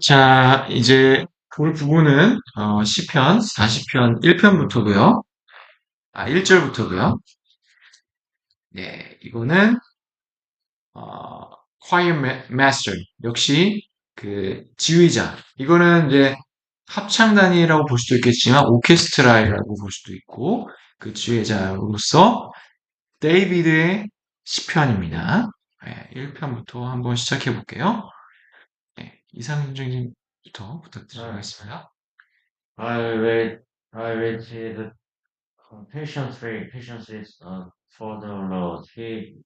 자, 이제 볼 부분은 시편 40편 1편부터고요. 1절부터고요. 네, 이거는 choir master 역시 그 지휘자. 이거는 이제 합창단이라고 볼 수도 있겠지만 오케스트라라고 볼 수도 있고 그 지휘자로서 데이비드의 시편입니다. 네, 1편부터 한번 시작해 볼게요. 네, 이상준님부터 I, 부탁드리겠습니다. I read, I read the patience is for the Lord. He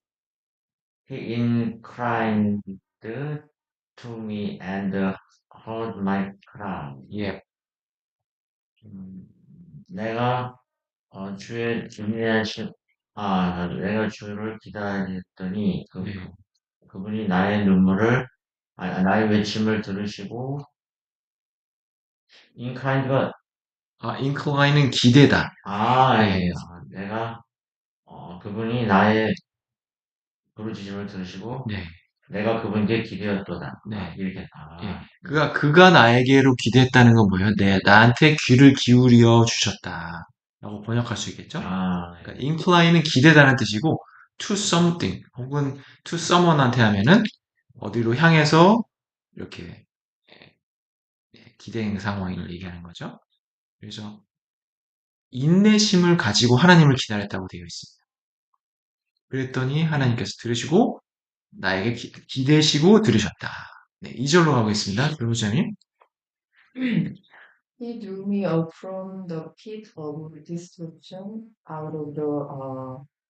inclined to me and heard my cry. 예. 내가 주의 인내하심, 내가 주를 기다렸더니 네. 그분이 나의 눈물을, 나의 외침을 들으시고, inclined가, incline은 기대다. 네. 예. 내가 그분이 나의 부르짖음을 들으시고 네. 내가 그분께 기대었도다. 네. 이렇게 예. 그가 나에게로 기대했다는 건 뭐예요? 네, 나한테 귀를 기울여 주셨다. 라고 번역할 수 있겠죠? 그러니까 예. incline은 기대다는 뜻이고, to something, 혹은 to someone한테 하면은, 어디로 향해서, 이렇게, 예, 기대는 상황을 얘기하는 거죠. 그래서, 인내심을 가지고 하나님을 기다렸다고 되어 있습니다. 그랬더니 하나님께서 들으시고, 나에게 기대시고 들으셨다. 네, 2절로 가겠습니다. 변호사님. He drew me up from the pit of destruction, out of the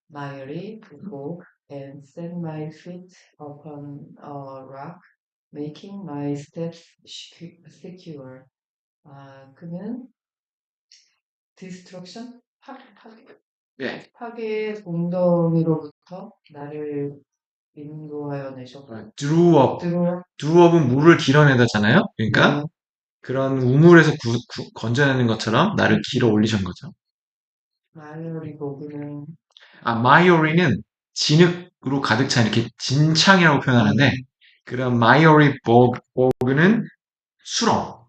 miry bog, and set my feet upon a rock, making my steps secure. 그는 destruction, 네. 파괴의 웅덩이로부터 나를 인도하여 내셨고, drew up. 들어, drew up은 물을 길어내다잖아요. 그러니까 네, 그런 우물에서 건져내는 것처럼 나를 길어 올리신 거죠. 마이어리 보그는 마이오리는 진흙으로 가득 찬 이렇게 진창이라고 표현하는데 그런 마이오리 보그는 수렁,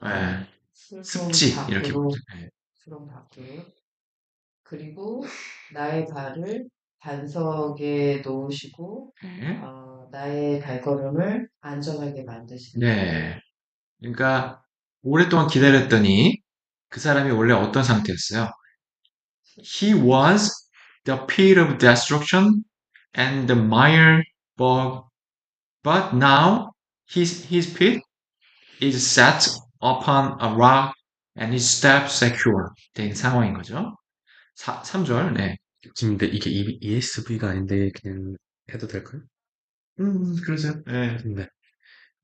예, 슬픔 습지 이렇게 밖으로, 보죠. 예. 수렁 밖으로, 그리고 나의 발을 반석에 놓으시고 네. 나의 발걸음을 안전하게 만드시는 네. 그러니까 오랫동안 기다렸더니 그 사람이 원래 어떤 상태였어요? He was the pit of destruction and the mire bog, but now his pit is set upon a rock and his steps secure 된 상황인 거죠. 3절, 네. 지금 근데 이게 ESV가 아닌데 그냥 해도 될까요? 그러죠. 네. 네.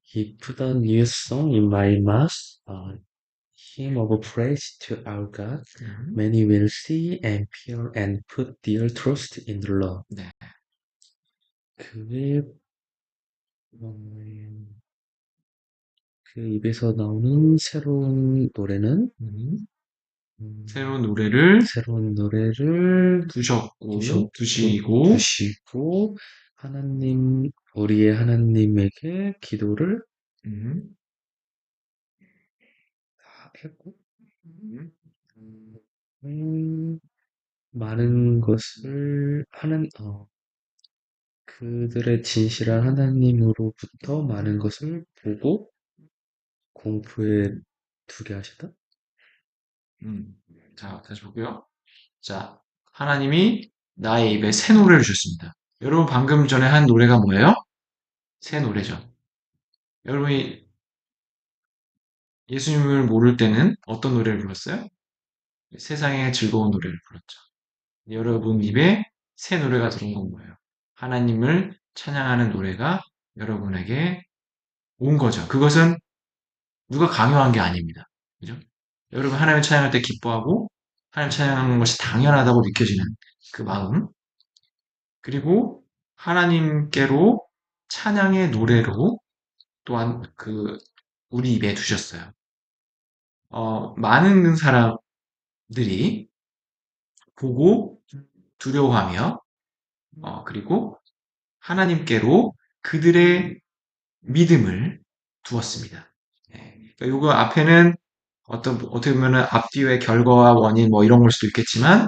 He put a new song in my mouth, hymn of praise to our God. Many will see and hear and put their trust in the Lord. 네. 그의 그 입에서 나오는 새로운 노래는 새로운 노래를 새로운 노래를 두시고, 하나님 우리의 하나님에게 기도를 했고 많은 것을 하는 그들의 진실한 하나님으로부터 많은 것을 보고 공부에 두게 하셨다. 자, 다시 볼게요. 자, 하나님이 나의 입에 새 노래를 주셨습니다. 여러분 방금 전에 한 노래가 뭐예요? 새 노래죠. 여러분이 예수님을 모를 때는 어떤 노래를 불렀어요? 세상의 즐거운 노래를 불렀죠. 여러분 입에 새 노래가 들어온 건 뭐예요? 하나님을 찬양하는 노래가 여러분에게 온 거죠. 그것은 누가 강요한 게 아닙니다. 그죠? 여러분 하나님을 찬양할 때 기뻐하고 하나님 찬양하는 것이 당연하다고 느껴지는 그 마음. 그리고 하나님께로 찬양의 노래로 또한 우리 입에 두셨어요. 많은 사람들이 보고 두려워하며, 그리고 하나님께로 그들의 믿음을 두었습니다. 그러니까 요거 앞에는 어떻게 보면은 앞뒤의 결과와 원인 뭐 이런 걸 수도 있겠지만,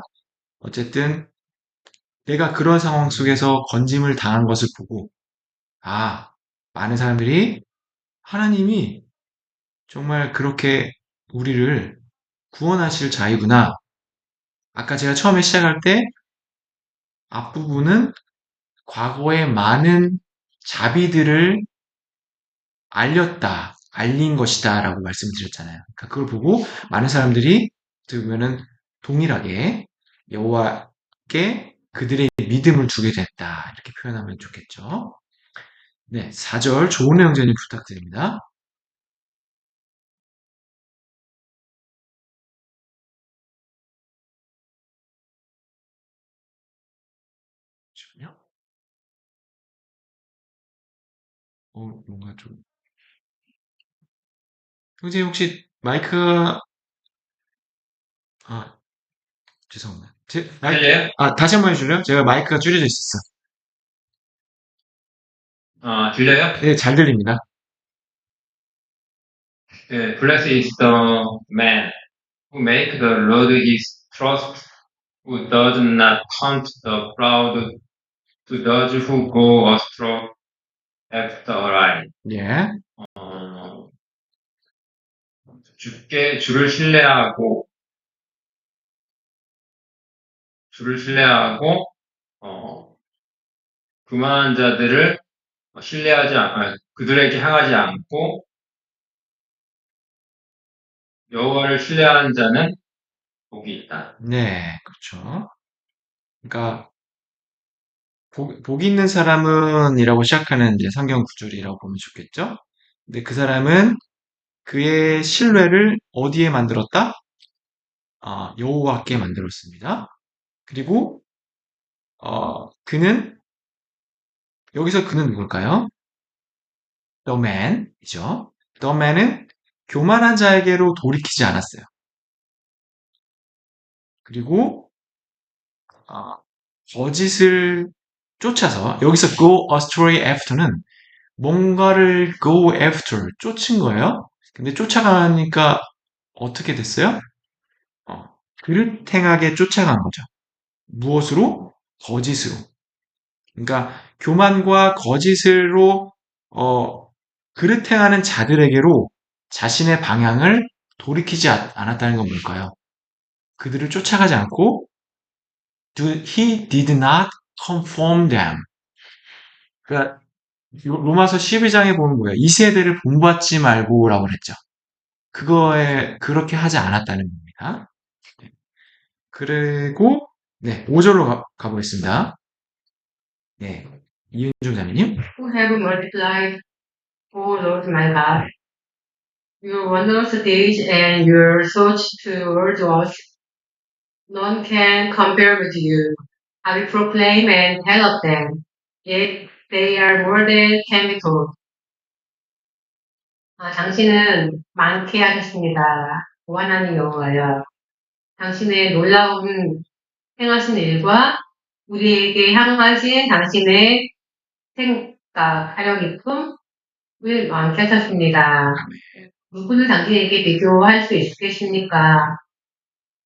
어쨌든 내가 그런 상황 속에서 건짐을 당한 것을 보고, 아, 많은 사람들이 하나님이 정말 그렇게 우리를 구원하실 자이구나. 아까 제가 처음에 시작할 때 앞부분은 과거의 많은 자비들을 알린 것이다 라고 말씀드렸잖아요. 그러니까 그걸 보고 많은 사람들이 어떻게 보면은 동일하게 여호와께 그들의 믿음을 두게 됐다. 이렇게 표현하면 좋겠죠. 네, 4절 좋은 내용 전님 부탁드립니다. 잠시만요. 뭔가 좀 형제 혹시 마이크 아 죄송합니다. 들려요? 다시 한번 해줄래요? 제가 마이크가 줄여져 있었어. 들려요? 네, 잘 들립니다. Blessed is the man who make the Lord his trust, who does not count the proud, to those who go astray after a lie. 예, 어, 주를 신뢰하고, 교만한 자들을 그들에게 향하지 않고, 여호와를 신뢰하는 자는 복이 있다. 네, 그렇죠. 그러니까 복 있는 사람은이라고 시작하는 이제 성경 구절이라고 보면 좋겠죠. 근데 그 사람은 그의 신뢰를 어디에 만들었다? 여호와께 만들었습니다. 그리고 여기서 그는 누굴까요? The man이죠. The man은 교만한 자에게로 돌이키지 않았어요. 그리고 어, 거짓을 쫓아서 여기서 go astray after는 뭔가를 go after 쫓은 거예요. 근데 쫓아가니까 어떻게 됐어요? 어, 그릇행하게 쫓아간 거죠. 무엇으로? 거짓으로. 그러니까 교만과 거짓으로 그릇행하는 자들에게로 자신의 방향을 돌이키지 않았다는 건 뭘까요? 그들을 쫓아가지 않고 he did not conform them. 그러니까 로마서 12장에 보면 뭐예요? 이 세대를 본받지 말고라고 그랬죠. 그렇게 하지 않았다는 겁니다. 네. 그리고, 네, 5절로 가보겠습니다. 네, 이은종 자매님. Who have multiplied, O Lord my God, your wondrous deeds and your search towards us. None can compare with you. I will proclaim and tell of them, yet they are more than can be told. 당신은 많게 하셨습니다. 오 하나님 여호와여, 당신의 놀라운 행하신 일과 우리에게 향하신 당신의 생각, 하려 기쁨을 많게 하셨습니다. 누구를 당신에게 비교할 수 있겠습니까?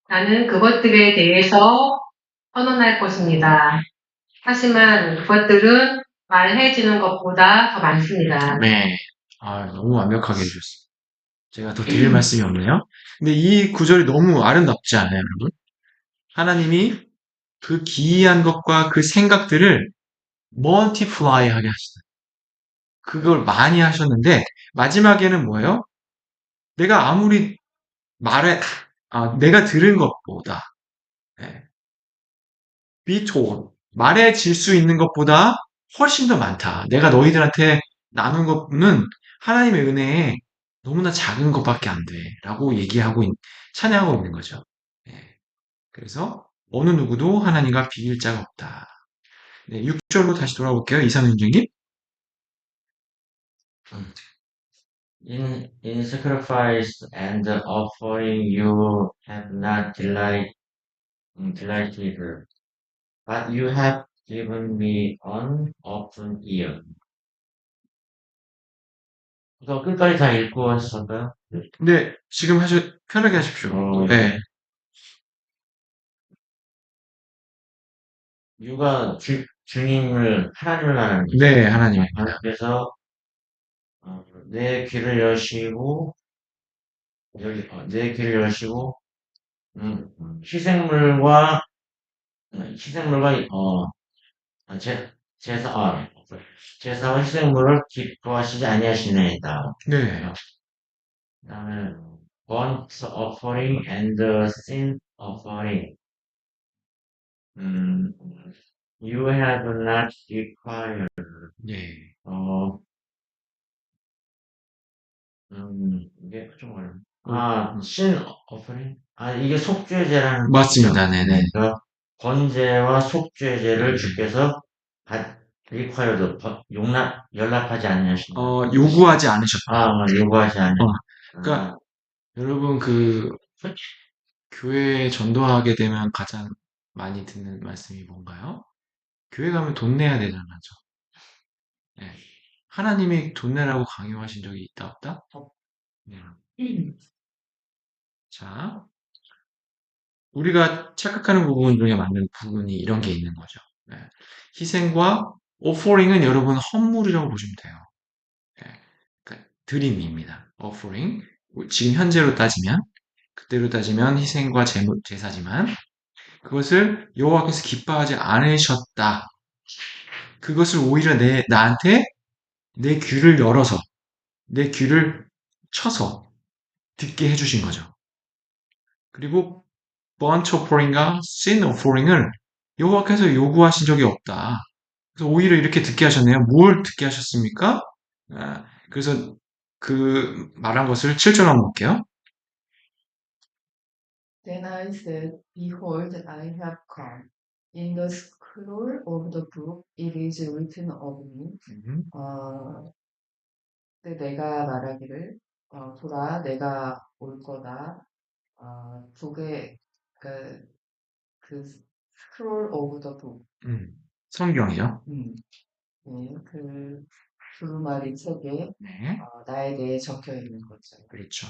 나는 그것들에 대해서 선언할 것입니다. 하지만 그것들은 말해지는 것보다 더 많습니다. 네. 너무 완벽하게 해주셨어요. 제가 더 드릴 말씀이 없네요. 근데 이 구절이 너무 아름답지 않아요, 여러분? 하나님이 그 기이한 것과 그 생각들을 multiply 하게 하시다. 그걸 많이 하셨는데, 마지막에는 뭐예요? 내가 아무리 내가 들은 것보다, 네, be told, 말해질 수 있는 것보다 훨씬 더 많다. 내가 너희들한테 나눈 것은 하나님의 은혜에 너무나 작은 것밖에 안 돼. 라고 찬양하고 있는 거죠. 네, 그래서 어느 누구도 하나님과 비길 자가 없다. 네, 6절로 다시 돌아볼게요. 이상윤 주님. In sacrifice and offering you have not delighted, but you have given me an open ear. 우선 끝까지 다 읽고 하셨을까요? 근데 지금 편하게 하십시오. 네. 유가 주님을 하나님을 말하는 거죠. 네, 하나님. 그래서 내 귀를 여시고 내 귀를 여시고 희생물과 제사와 희생물을 기뻐하시지 아니하시나이다. 네. 그다음에 burnt offering and sin offering. You have not required. 네. 이게 좀 어려워. sin offering? 이게 속죄제라는 맞습니다. 뜻이죠. 네네. 그러니까 번제와 속죄제를 주께서 required, 연락하지 않으신다. 요구하지 않으셨다. 요구하지 않으신다. 그러니까 여러분 교회에 전도하게 되면 가장 많이 듣는 말씀이 뭔가요? 교회 가면 돈 내야 되잖아요. 네. 하나님이 돈 내라고 강요하신 적이 있다 없다? 네. 자, 우리가 착각하는 부분 중에 맞는 부분이 이런 게 있는 거죠. 네. 희생과 offering은 여러분 헌물이라고 보시면 돼요. 네. 그러니까 드림입니다. offering. 지금 현재로 따지면 그때로 따지면 희생과 제사지만 그것을 여호와께서 기뻐하지 않으셨다. 그것을 오히려 나한테 내 귀를 열어서 내 귀를 쳐서 듣게 해주신 거죠. 그리고 burnt offering과 sin offering을 여호와께서 요구하신 적이 없다. 그래서 오히려 이렇게 듣게 하셨네요. 뭘 듣게 하셨습니까? 그래서 그 말한 것을 7절 한번 볼게요. Then I said, Behold, I have come. In the scroll of the book it is written of me. 내가 말하기를 보라 내가 올 거다. 북에 그 scroll of the book. 성경이죠. 네, 그 두루마리 책에 네. 나에 대해 적혀 있는 거죠. 그렇죠.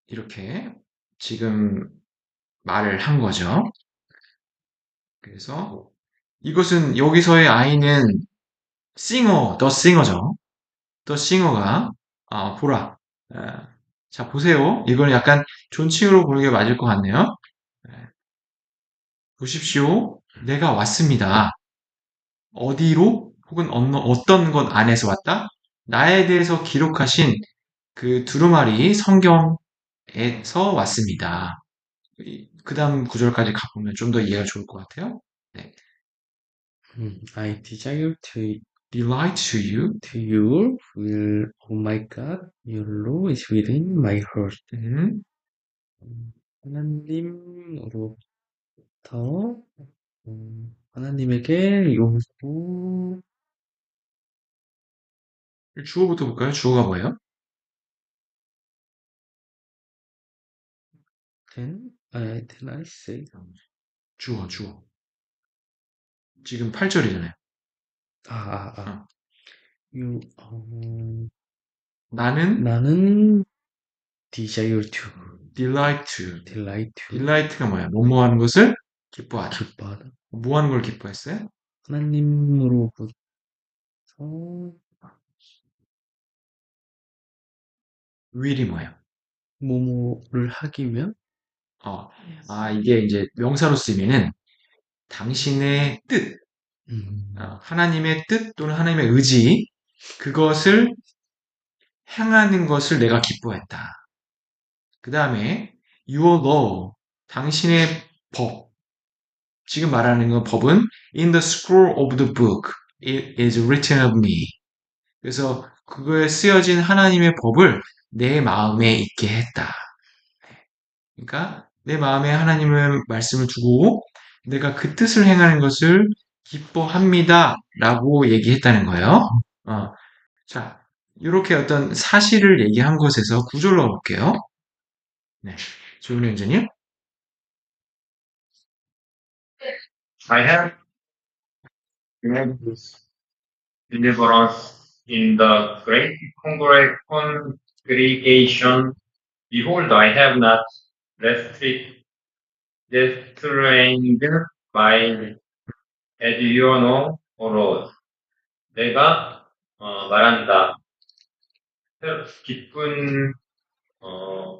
이렇게 지금 말을 한 거죠. 그래서 이것은 여기서의 아이는 더 싱어죠. 더 싱어가 보라. 자 보세요. 이건 약간 존칭으로 부르는 게 맞을 것 같네요. 보십시오. 내가 왔습니다. 어디로 혹은 어떤 것 안에서 왔다? 나에 대해서 기록하신 그 두루마리 성경에서 왔습니다. 그 다음 구절까지 가보면 좀 더 이해가 좋을 것 같아요. 네. I desire to Delight to your will, oh my God, your law is within my heart. 하나님으로부터 하나님에게 요구 주어부터 볼까요? 주어가 뭐예요? then I say 주어. 지금 8절이잖아요. you 나는 나는 desire to delight가 뭐야? 뭐뭐 하는 것을 기뻐하다. 뭐 하는 걸 기뻐했어요? 하나님으로부터 will이 뭐예요? 뭐뭐를 하기 위한 이게 이제 명사로 쓰이면은 당신의 뜻, 하나님의 뜻 또는 하나님의 의지, 그것을 행하는 것을 내가 기뻐했다. 그 다음에 your law, 당신의 법. 지금 말하는 건 법은 in the scroll of the book, it is written of me. 그래서 그거에 쓰여진 하나님의 법을 내 마음에 있게 했다. 그러니까 내 마음에 하나님의 말씀을 두고 내가 그 뜻을 행하는 것을 기뻐합니다. 라고 얘기했다는 거예요. 자, 이렇게 어떤 사실을 얘기한 것에서 구절로 가볼게요. 네, 조윤 엔지님. I have made this deliverance in the great congregation, behold, I have not restrained my as you know, O Lord. 내가 말한다. 기쁜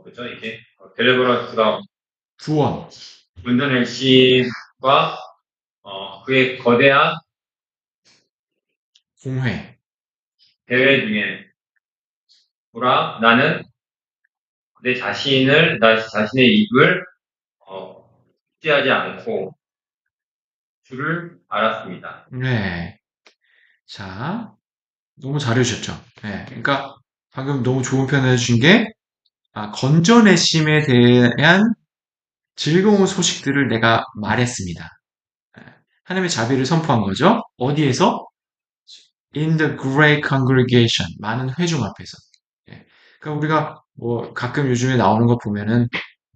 그죠 이게 델레브런스가 구원. 문전엘 씨와 그의 거대한 공회. 대회 중에 보라 나는 내 자신의 입을 띠하지 않고 줄을 알았습니다. 네. 자, 너무 잘해주셨죠? 네. 그러니까 방금 너무 좋은 표현을 해주신 게, 건져내심에 대한 즐거운 소식들을 내가 말했습니다. 네. 하나님의 자비를 선포한 거죠. 어디에서? In the great congregation. 많은 회중 앞에서. 예. 그러니까 우리가 뭐 가끔 요즘에 나오는 거 보면은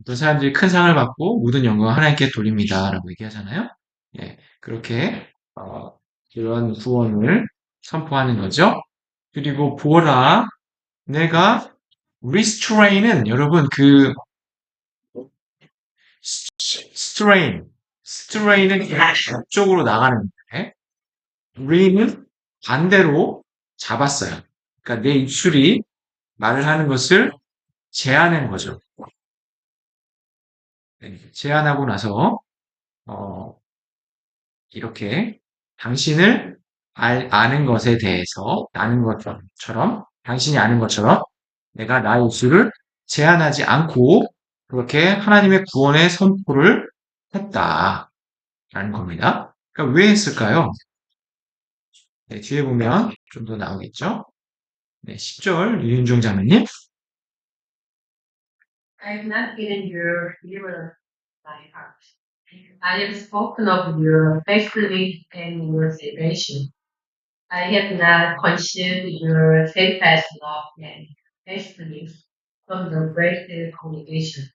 어떤 사람들이 큰 상을 받고 모든 영광을 하나님께 돌립니다라고 얘기하잖아요. 예. 그렇게 이런 구원을 선포하는 거죠. 그리고 보라, 내가 restrain은 여러분 그 strain은 쪽으로 나가는 거예요. re는 반대로 잡았어요. 그러니까 내 입술이 말을 하는 것을 제한한 거죠. 네, 제한하고 나서 이렇게 당신을 아는 것에 대해서 아는 것처럼 당신이 아는 것처럼 내가 나의 입술을 제한하지 않고 그렇게 하나님의 구원의 선포를 했다라는 겁니다. 그러니까 왜 했을까요? 네, 뒤에 보면 좀 더 나오겠죠? 네, 10절 유윤종 자매님. I have not hidden your evil by heart. I have spoken of your faithfulness and your salvation. I have not concealed your steadfast love and faithfulness from the great congregation.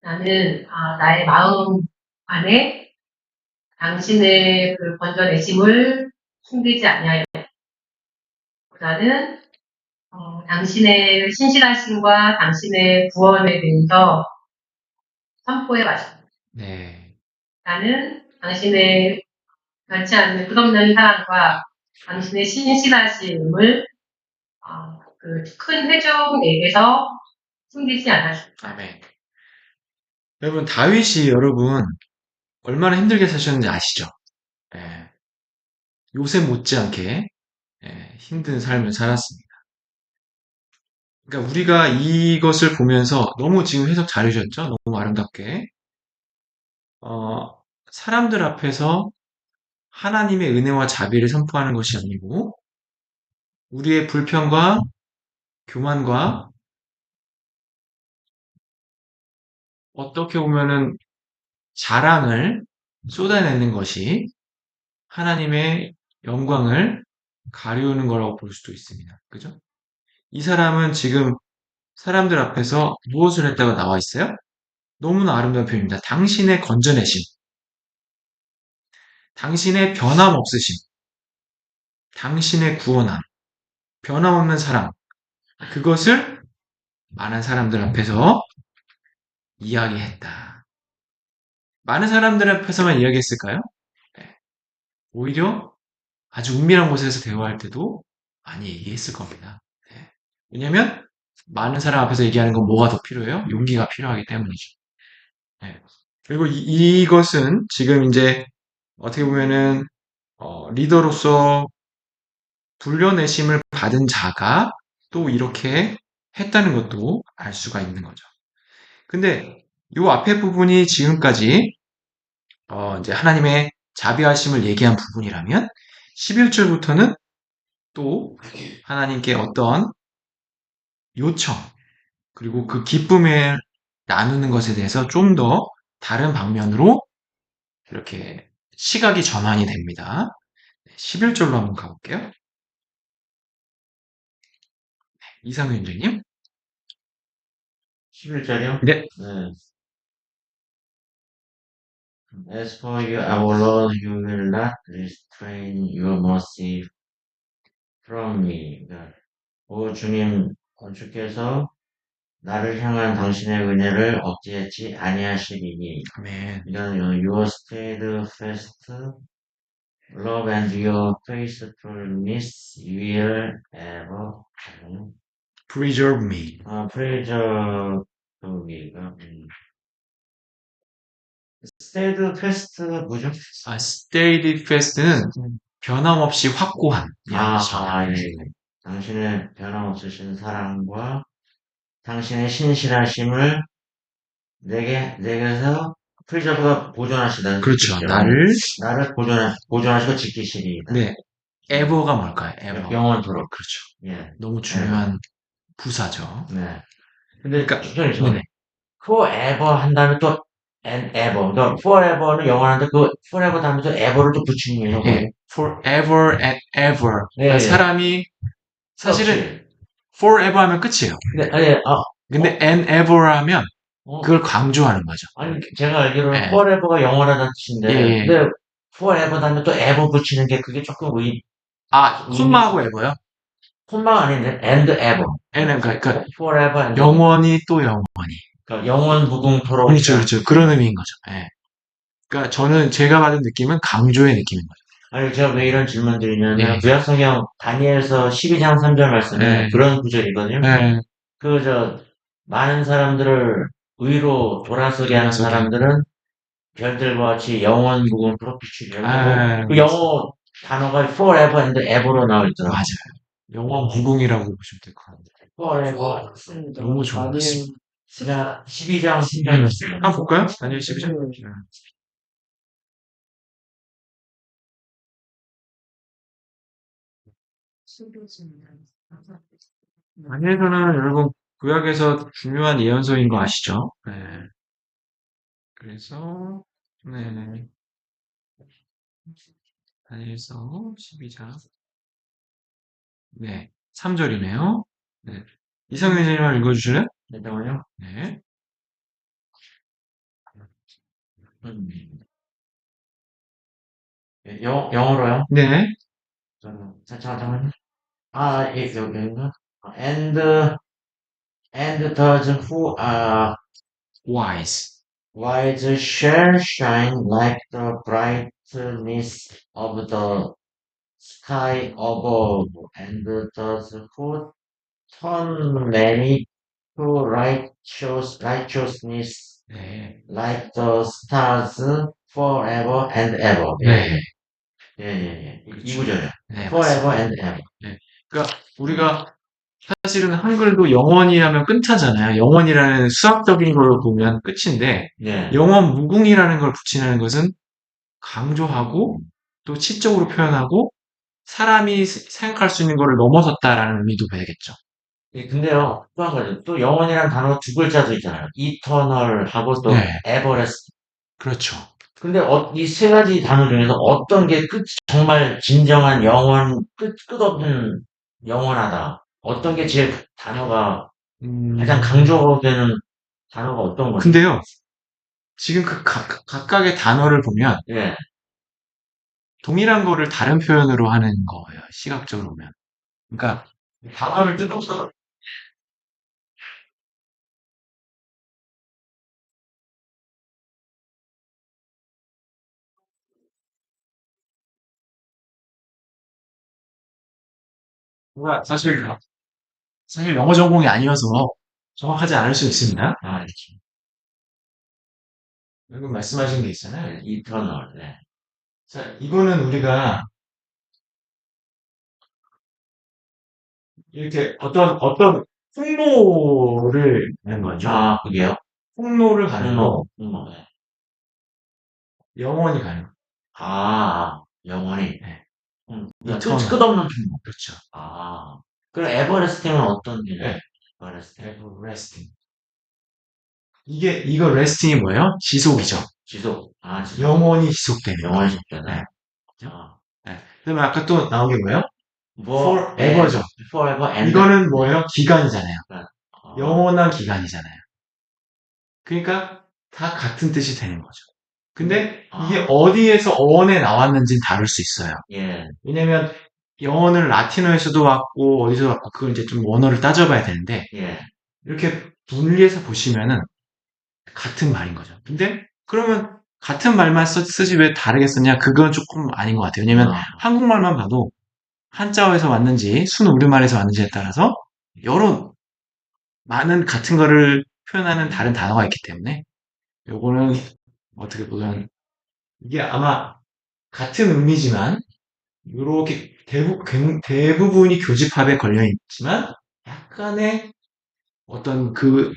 나는 나의 마음 안에 당신의 그 건져내심을 숨기지 아니하여 보다는 당신의 신실하심과 당신의 구원에 대해서 선포해 왔습니다. 네, 나는 당신의 변치 않는 끝없는 사랑과 당신의 신실하심을 그 큰 회중에게서 숨기지 않았습니다. 아멘. 여러분 다윗이 여러분 얼마나 힘들게 사셨는지 아시죠? 예, 요셉 못지않게 힘든 삶을 살았습니다. 그러니까 우리가 이것을 보면서 너무 지금 해석 잘 해주셨죠? 너무 아름답게. 사람들 앞에서 하나님의 은혜와 자비를 선포하는 것이 아니고 우리의 불평과 교만과 어떻게 보면은 자랑을 쏟아내는 것이 하나님의 영광을 가리우는 거라고 볼 수도 있습니다. 그죠? 이 사람은 지금 사람들 앞에서 무엇을 했다고 나와 있어요? 너무나 아름다운 표현입니다. 당신의 건져내심, 당신의 변함없으심, 당신의 구원함, 변함없는 사랑, 그것을 많은 사람들 앞에서 이야기했다. 많은 사람들 앞에서만 이야기했을까요? 네. 오히려 아주 은밀한 곳에서 대화할 때도 많이 얘기했을 겁니다. 네. 왜냐면 많은 사람 앞에서 얘기하는 건 뭐가 더 필요해요? 용기가 필요하기 때문이죠. 네. 그리고 이것은 지금 이제 어떻게 보면은 리더로서 불려내심을 받은 자가 또 이렇게 했다는 것도 알 수가 있는 거죠. 근데 이 앞에 부분이 지금까지 이제 하나님의 자비하심을 얘기한 부분이라면 11절부터는 또 하나님께 어떤 요청 그리고 그 기쁨을 나누는 것에 대해서 좀 더 다른 방면으로 이렇게 시각이 전환이 됩니다. 11절로 한번 가볼게요. 이상윤 주님. 11절이요? 네. 네. As for you, our Lord, you will not restrain your mercy from me. 그러니까, 오 주님, 주께서 나를 향한 당신의 은혜를 억제하지 아니하시리니. 아멘. 이런 your steadfast love and your faithfulness will ever preserve me. preserve me. steadfast가 뭐죠? steadfast는 변함없이 확고한. 예. 당신의 변함없으신 사랑과 당신의 신실하심을 내게서 프리저브가 보존하시다는 그렇죠. 뜻이죠. 나를 보존하시고 지키시리이다. 네. ever가 뭘까요? ever. 영원토록. 그렇죠. 예. 너무 중요한 부사죠. 네. 근데 그러니까, 네. forever 한 다음에 또 and ever. 그러니까 forever는 영원한데 그 forever 다음에 또 ever를 또 붙이는 거예요. 예. forever and ever. 네, 그러니까 예. 사람이 사실은 forever 하면 끝이에요. 근데 and ever 하면 그걸 강조하는 거죠. 아니 제가 알기로는 예. forever가 영원하다는 뜻인데 예. 근데 forever 다음에 또 ever 붙이는 게 그게 조금 콤마하고 ever요? 콤마가 아닌데 and ever. and는 그러니까 forever and 영원히 또 영원히. 그러니까 영원 무궁토록. 그렇죠. 그런 의미인 거죠. 예. 그러니까 제가 받은 느낌은 강조의 느낌인 거죠. 아니 제가 왜 이런 질문 드리냐면 예. 구약성경 다니엘서 12장 3절 말씀에 예. 그런 구절이거든요. 예. 많은 사람들을 의로 돌아서게 하는 사람들은 별들과 같이 영원 무궁토록 비추게 하고 그 영어 단어가 forever and ever로 나와 있더라고요. 맞아요. 영원 무궁이라고 보시면 될 것 같아요. forever. 너무 좋은 것 같습니다. 12장 10절 말씀. 한번 볼까요? 다니엘 12장. 다니엘서는 여러분 구약에서 중요한 예언서인 거 아시죠? 네. 그래서 네. 다니엘서 12장 네 3절이네요. 네. 이성윤 선생님 읽어주실래요? 잠깐만요. 네. 영어로요? 네. 잠깐만요. 여기인가? And those who are wise. wise shall shine like the brightness of the sky above, and those who turn many to righteousness 네. like the stars forever and ever. 네. 예. 이 그렇죠. 구절이요. 네, forever 맞습니다. and ever. 그러니까 우리가 사실은 한글도 영원히 하면 끝하잖아요. 영원이라는 수학적인 걸 보면 끝인데 예. 영원 무궁이라는 걸 붙이는 것은 강조하고 또 시적으로 표현하고 사람이 생각할 수 있는 것을 넘어섰다라는 의미도 되겠죠. 예, 근데요, 또 한 가지. 또 영원이라는 단어가 두 글자도 있잖아요. eternal하고 또 네. everlasting. 그렇죠. 근데 이 세 가지 단어 중에서 어떤 게 정말 진정한 끝없는 영원하다. 어떤 게 제일 단어가 가장 강조되는 단어가 어떤 거죠? 근데요, 지금 그 각각의 단어를 보면 예. 동일한 거를 다른 표현으로 하는 거예요. 시각적으로 보면. 그러니까 단어를 뜯어서 사실 영어 전공이 아니어서 정확하지 않을 수 있습니다. 여기 말씀하신 게 있잖아요. eternal. 네. 자, 이거는 우리가 이렇게 어떤 폭로를 하는 거죠. 그게요? 폭로를 가는 거. 네. 영원히 가는 거. 영원히. 네. 끝없는 풍요. 그렇죠. 그럼 에버레스팅은 어떤 게? 네. 에버레스팅. 이거 레스팅이 뭐예요? 지속이죠. 지속. 영원히 지속되는 거. 영원히 지속되는. 네. 네. 그다음에 아까 또 나온 게 뭐예요? forever죠. forever and 이거는 뭐예요? 기간이잖아요. 아. 영원한 기간이잖아요. 그러니까 다 같은 뜻이 되는 거죠. 근데 이게 어디에서 어원에 나왔는지는 다를 수 있어요. 예. 왜냐면 영어는 라틴어에서도 왔고 어디서 왔고 그걸 이제 좀 원어를 따져봐야 되는데 예. 이렇게 분리해서 보시면은 같은 말인 거죠. 근데 그러면 같은 말만 쓰지 왜 다르게 썼냐? 그건 조금 아닌 것 같아요. 왜냐면 한국말만 봐도 한자어에서 왔는지 순우리말에서 왔는지에 따라서 여러 많은 같은 거를 표현하는 다른 단어가 있기 때문에 요거는 어떻게 보면 이게 아마 같은 의미지만 이렇게 대부분이 교집합에 걸려 있지만 약간의 어떤 그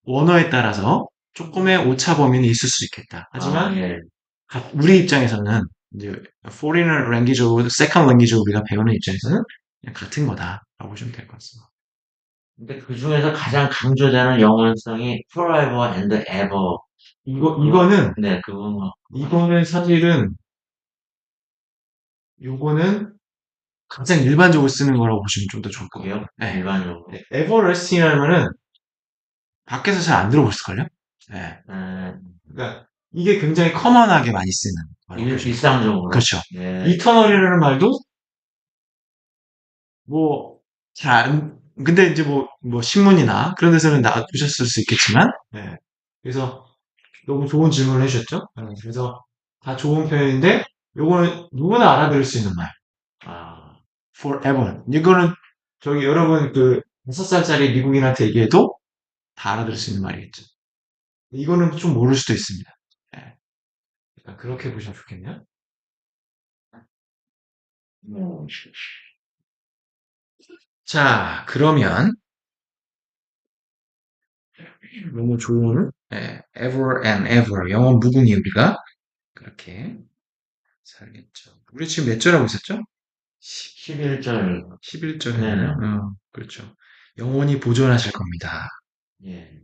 원어에 따라서 조금의 오차 범위는 있을 수 있겠다. 하지만 예. 우리 입장에서는 이제 foreigner language로 second language로 우리가 배우는 입장에서는 그냥 같은 거다라고 보시면 될 것 같습니다. 근데 그 중에서 가장 강조되는 영원성이 forever and ever. 이거는 네, 그거. 이거는 사실은 요거는 가장 일반적으로 쓰는 거라고 보시면 좀 더 좋을 것 같아요. 그게요? 네. 일반적으로. everlasting 하면은 밖에서 잘 안 들어보실걸요? 네. 그러니까 이게 굉장히 커먼하게 많이 쓰는 말이에요. 일상적으로. 그렇죠. 예. 이터널이라는 말도 뭐 근데 이제 뭐 신문이나 그런 데서는 보셨을 수 있겠지만, 네. 그래서 너무 좋은 질문을 해주셨죠? 그래서 다 좋은 표현인데 요거는 누구나 알아들을 수 있는 말. forever. 이거는 저기 여러분 그 6살짜리 미국인한테 얘기해도 다 알아들을 수 있는 말이겠죠. 이거는 좀 모를 수도 있습니다. 네. 약간 그렇게 보시면 좋겠네요. 자, 그러면 너무 좋은 ever and ever 영원 무궁이 우리가 그렇게 살겠죠. 우리 지금 몇 절하고 있었죠? 11절. 11절에 네. 그렇죠. 영원히 보존하실 겁니다. 예.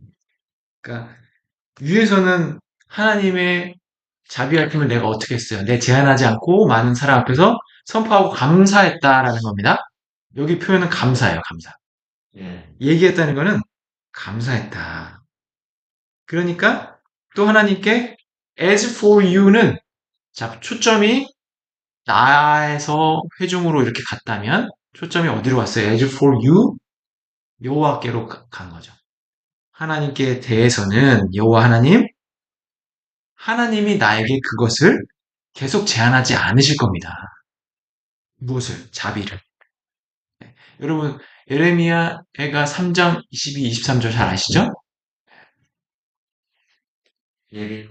그러니까 위에서는 하나님의 자비하심을 내가 어떻게 했어요? 내 제한하지 않고 많은 사람 앞에서 선포하고 감사했다라는 겁니다. 여기 표현은 감사예요, 감사. 예. 얘기했다는 거는 감사했다. 그러니까 또 하나님께 as for you는 자, 초점이 나에서 회중으로 이렇게 갔다면 초점이 어디로 갔어요? as for you 여호와께로 간 거죠. 하나님께 대해서는 여호와 하나님이 나에게 그것을 계속 제한하지 않으실 겁니다. 무엇을? 자비를. 네. 여러분 예레미야가 3장 22, 23절 잘 아시죠? 예.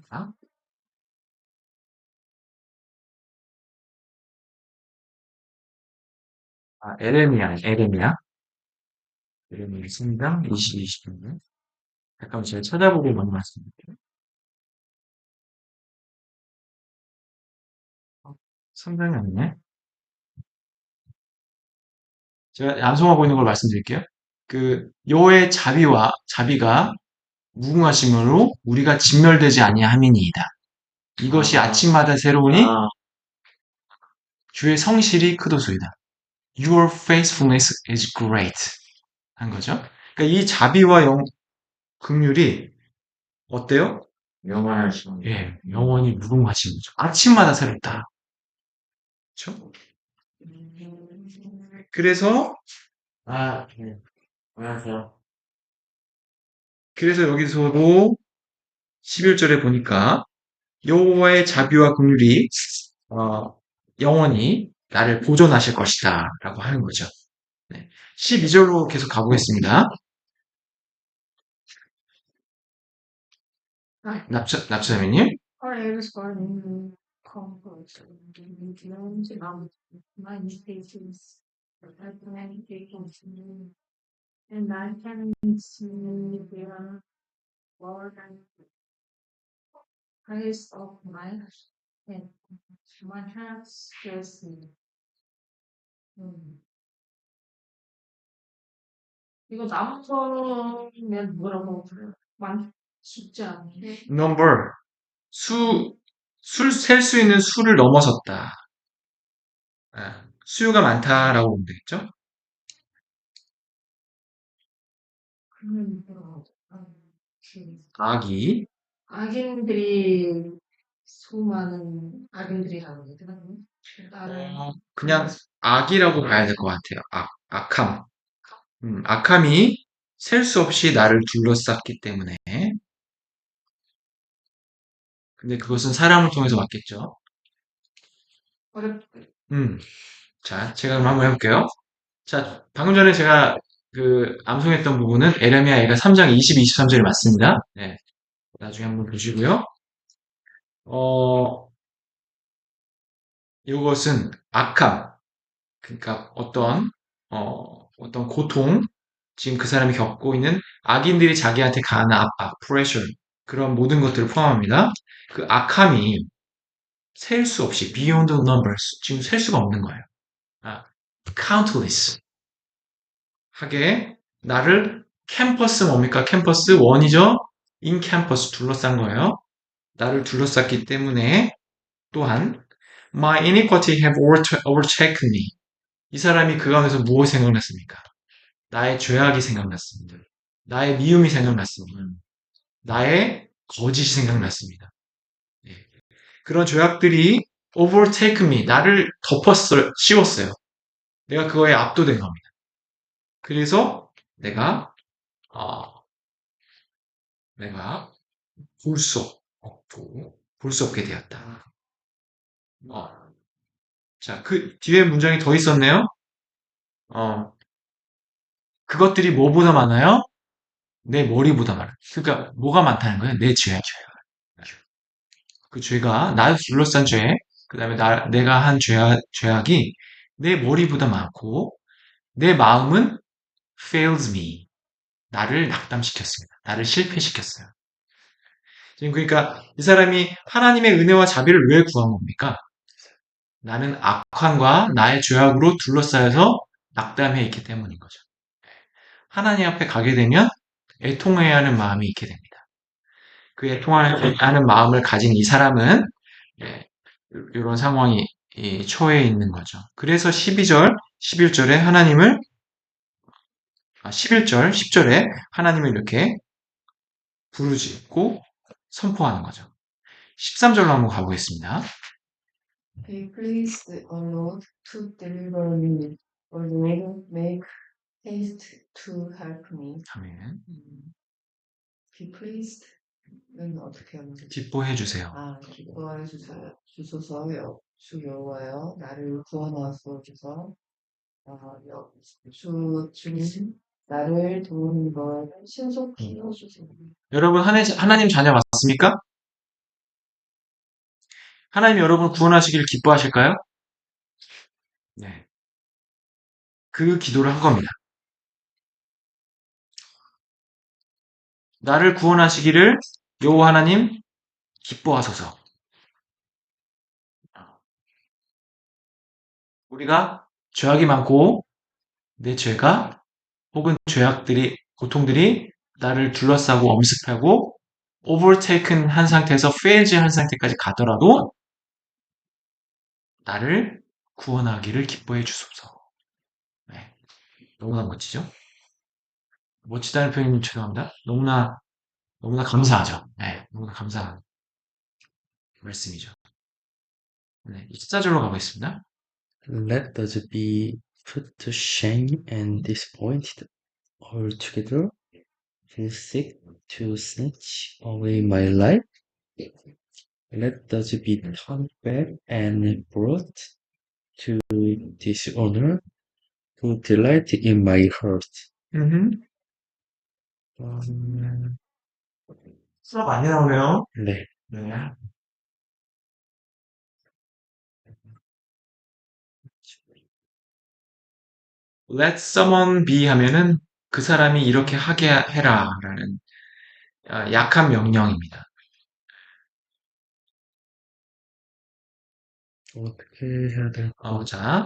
아? 에레미야 3장 22, 23절. 잠깐만 제가 찾아보고 만 말씀드릴게요. 3장이 아니네. 제가 암송하고 있는 걸 말씀드릴게요. 그 여호와의 자비가 무궁하심으로 우리가 진멸되지 아니함이니이다. 이것이 아침마다 새로우니 주의 성실이 크도소이다. Your faithfulness is great. 한 거죠. 그러니까 이 자비와 긍휼이 어때요? 영원하신. 예, 영원히 무궁하신 거죠. 아침마다 새롭다. 그렇죠? 그래서 예. 안녕하세요. 그래서 여기서도 11절에 보니까 여호와의 자비와 긍휼이 영원히 나를 보존하실 것이다 라고 하는 거죠. 네. 12절로 계속 가보겠습니다. 납치자매님. And I can see the Lord and praise of my and my heart scares me. 이거 나무서면 뭐라고 그래요? 숫자. number 술 셀 수 있는 수를 넘어섰다. 수요가 많다라고 보면 되겠죠? 악이 악인들이 수많은 악인들이라고 해야 되나? 나를 그냥 악이라고 봐야 될 것 같아요. 악함. 악함이 셀 수 없이 나를 둘러쌌기 때문에. 근데 그것은 사람을 통해서 왔겠죠. 어렵 자, 제가 그럼 한번 해볼게요. 자, 방금 전에 제가 암송했던 부분은 에레미야 애가 3장 22, 23절이 맞습니다. 네. 나중에 한번 보시고요. 이것은 악함, 그러니까 어떤 고통, 지금 그 사람이 겪고 있는 악인들이 자기한테 가하는 압박, 프레셔, 그런 모든 것들을 포함합니다. 그 악함이 셀 수 없이, beyond the numbers, 지금 셀 수가 없는 거예요. countless. 하게, 나를 캠퍼스 뭡니까? 캠퍼스 원이죠? in 캠퍼스 둘러싼 거예요. 나를 둘러쌌기 때문에 또한 my iniquity have overtaken me. 이 사람이 그 가운데서 무엇이 생각났습니까? 나의 죄악이 생각났습니다. 나의 미움이 생각났습니다. 나의 거짓이 생각났습니다. 예. 그런 죄악들이 overtake me, 나를 씌웠어요. 내가 그거에 압도된 겁니다. 그래서 내가 볼 수 없게 되었다. 자, 그 뒤에 문장이 더 있었네요. 그것들이 뭐보다 많아요? 내 머리보다 많아요. 그러니까 뭐가 많다는 거예요? 내 죄. 그 죄가 나를 둘러싼 죄, 그 다음에 내가 한 죄악이 내 머리보다 많고 내 마음은 fails me. 나를 낙담시켰습니다. 나를 실패시켰어요. 지금 그러니까 이 사람이 하나님의 은혜와 자비를 왜 구한 겁니까? 나는 악함과 나의 죄악으로 둘러싸여서 낙담해 있기 때문인 거죠. 하나님 앞에 가게 되면 애통해야 하는 마음이 있게 됩니다. 그 애통하는 마음을 가진 이 사람은 이런 상황이 처해 있는 거죠. 그래서 12절, 11절에 11절, 10절에 하나님을 이렇게 부르짖고 선포하는 거죠. 13절로 한번 가보겠습니다. Be pleased, O Lord, to deliver me. O Lord, make haste to help me. 아멘. Be pleased는 어떻게 하면 되죠? 기뻐해 주세요. 기뻐해 주소서요. 주 여호와여, 나를 구원하소서. 주님, 나를 도우는 걸 신속히 해주세요. 여러분 하나님 자녀 맞습니까? 하나님 여러분 구원하시기를 기뻐하실까요? 네. 그 기도를 한 겁니다. 나를 구원하시기를 여호와 하나님 기뻐하소서. 우리가 죄악이 많고 내 죄가 혹은 고통들이 나를 둘러싸고 엄습하고 overtaken 한 상태에서 failed 한 상태까지 가더라도 나를 구원하기를 기뻐해 주소서. 네. 너무나 멋지죠? 멋지다는 표현이 죄송합니다. 너무나 감사하죠. 네, 너무나 감사한 말씀이죠. 네, 14절로 가보겠습니다. Let us be put to shame and disappointed altogether, who seek to snatch away my life. Let us be turned back and brought to dishonor, who delight in my hurt. 수업 많이 나오네요. 네. 네. Let someone be 하면은 그 사람이 이렇게 하게 해라 라는 약한 명령입니다. 어떻게 해야 될까? 자,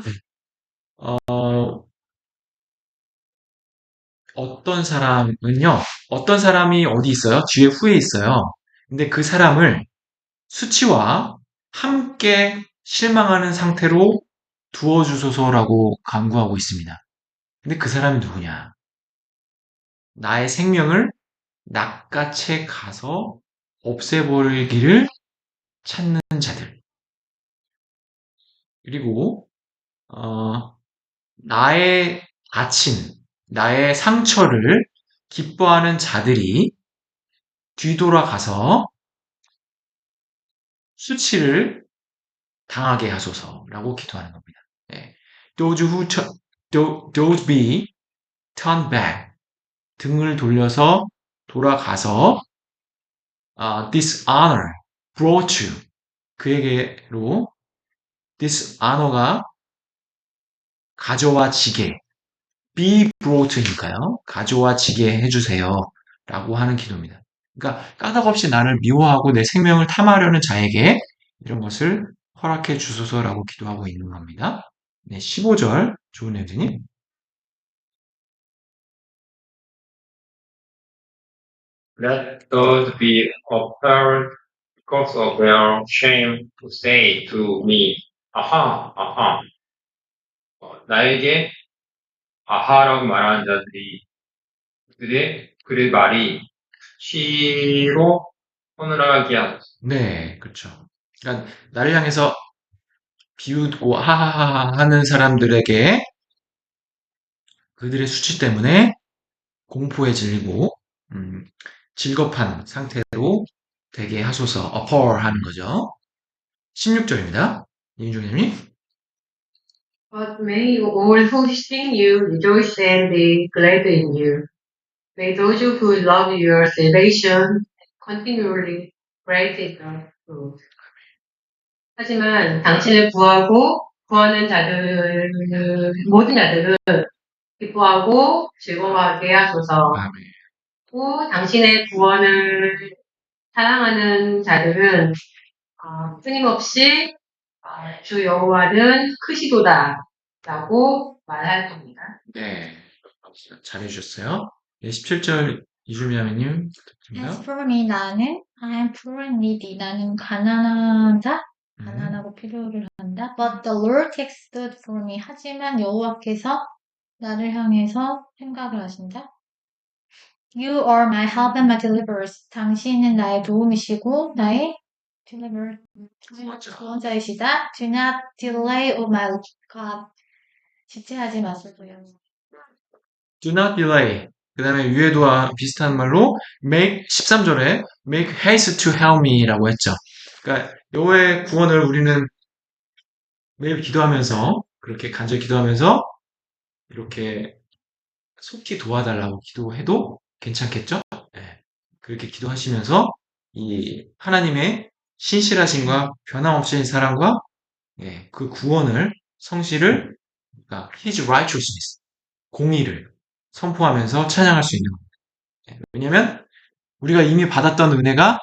어떤 사람이 어디 있어요? 뒤에 후에 있어요. 근데 그 사람을 수치와 함께 실망하는 상태로 두어주소서라고 간구하고 있습니다. 근데 그 사람이 누구냐? 나의 생명을 낚아채 가서 없애버리기를 찾는 자들. 그리고 나의 다친, 나의 상처를 기뻐하는 자들이 뒤돌아가서 수치를 당하게 하소서라고 기도하는 겁니다. 네. Those be turned back. 등을 돌려서 돌아가서 dishonor brought you. 그에게로 dishonor가 가져와지게 be brought니까요. 가져와지게 해주세요. 라고 하는 기도입니다. 그러니까 까닭없이 나를 미워하고 내 생명을 탐하려는 자에게 이런 것을 허락해 주소서라고 기도하고 있는 겁니다. 네, 15절 좋은 애들님. Let those be upheld because of their shame to say to me, 아하, 아하. 나에게 아하라고 말하는 자들이 그들의 말이 수치로 서늘하게 하소서. 네, 그렇죠. 그러니까 나를 향해서 비웃고 하하하 하는 사람들에게 그들의 수치 때문에 공포에 질리고 질겁한 상태로 되게 하소서 appall 하는 거죠. 16절입니다. 이인종님. But may all who sing you rejoice and be glad in you. May those who love your salvation continually praise the Lord. 하지만 당신을 구하고 구하는 자들 모든 자들은 기뻐하고 즐거워하게 하소서. 아멘. 또 당신의 구원을 사랑하는 자들은 끊임없이 주 여호와는 크시도다라고 말할 겁니다. 네, 잘해주셨어요. 네, 17절 이주미아님 As 부탁드립니다. for me, 나는 I am poor and needy. 나는 가난하다. 가난하고 필요를 한다. But the Lord takes good for me. 하지만 여호와께서 나를 향해서 생각을 하신다. You are my help and my deliverer. 당신은 나의 도움이시고 나의 deliverer. 구원자이시다. Do not delay, O my God. 지체하지 마소서요. Do not delay. 그 다음에 위에도와 비슷한 말로 make 13절에 make haste to help me라고 했죠. 그러니까 여호와의 구원을 우리는 매일 기도하면서 그렇게 간절히 기도하면서 이렇게 속히 도와달라고 기도해도 괜찮겠죠? 네. 그렇게 기도하시면서 이 하나님의 신실하심과 변함없인 사랑과 그 구원을 성실을 그러니까 His righteousness 공의를 선포하면서 찬양할 수 있는 겁니다. 왜냐하면 우리가 이미 받았던 은혜가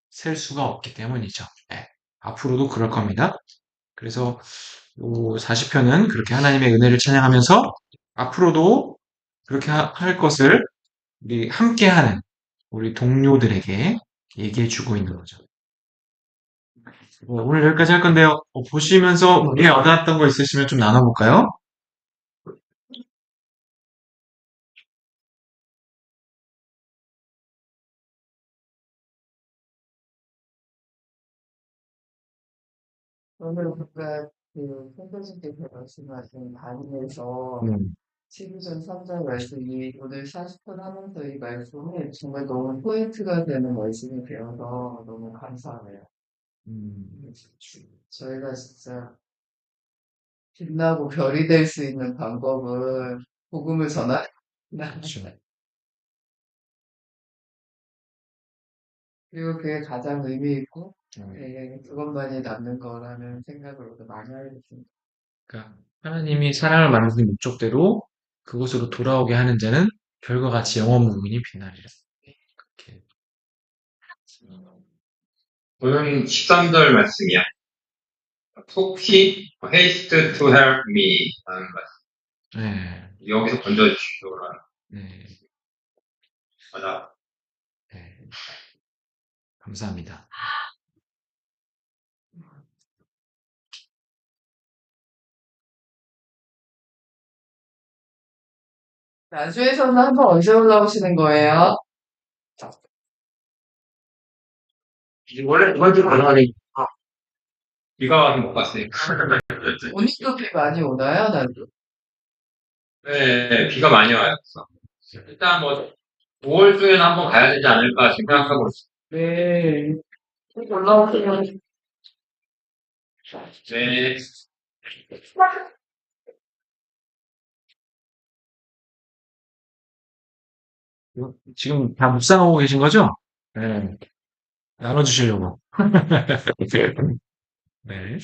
셀 수가 없기 때문이죠. 앞으로도 그럴 겁니다. 그래서 40편은 그렇게 하나님의 은혜를 찬양하면서 앞으로도 그렇게 할 것을 우리 함께하는 우리 동료들에게 얘기해주고 있는 거죠. 오늘 여기까지 할 건데요. 보시면서 은혜 얻었던 거 있으시면 좀 나눠볼까요? 저는 아까 그 선생님께서 말씀하신 반응에서 12절 3절 말씀이 오늘 40분 하면서 이 말씀이 정말 너무 포인트가 되는 말씀이 되어서 너무 감사해요. 저희가 진짜 빛나고 별이 될 수 있는 방법은 복음을 전하는 그렇죠. 그리고 그게 가장 의미 있고 그것만이 남는 거라는 생각으로도 많이 하게 됐습니다. 그러니까 하나님이 사랑을 만드는 목적대로 그곳으로 돌아오게 하는 자는 별과 같이 영원 무궁히 빛나리라. 그렇게. 오늘 13절 말씀이야. 속히 haste to help me 하는 말씀. 네. 여기서 건져주시오라. 네. 맞아. 네. 감사합니다. 나주에서는 한번 언제 올라오시는 거예요? 원래 이번 주 가능하네. 비가 와서 못 갔어요. 오늘도 비 많이 오나요, 나도? 네, 비가 많이 와요. 그래서 일단 뭐 5월 중에는 한번 가야 되지 않을까 생각하고 있어요. 네. 올라오시면 네. 지금 다 묵상하고 계신 거죠? 네. 나눠주시려고. 네.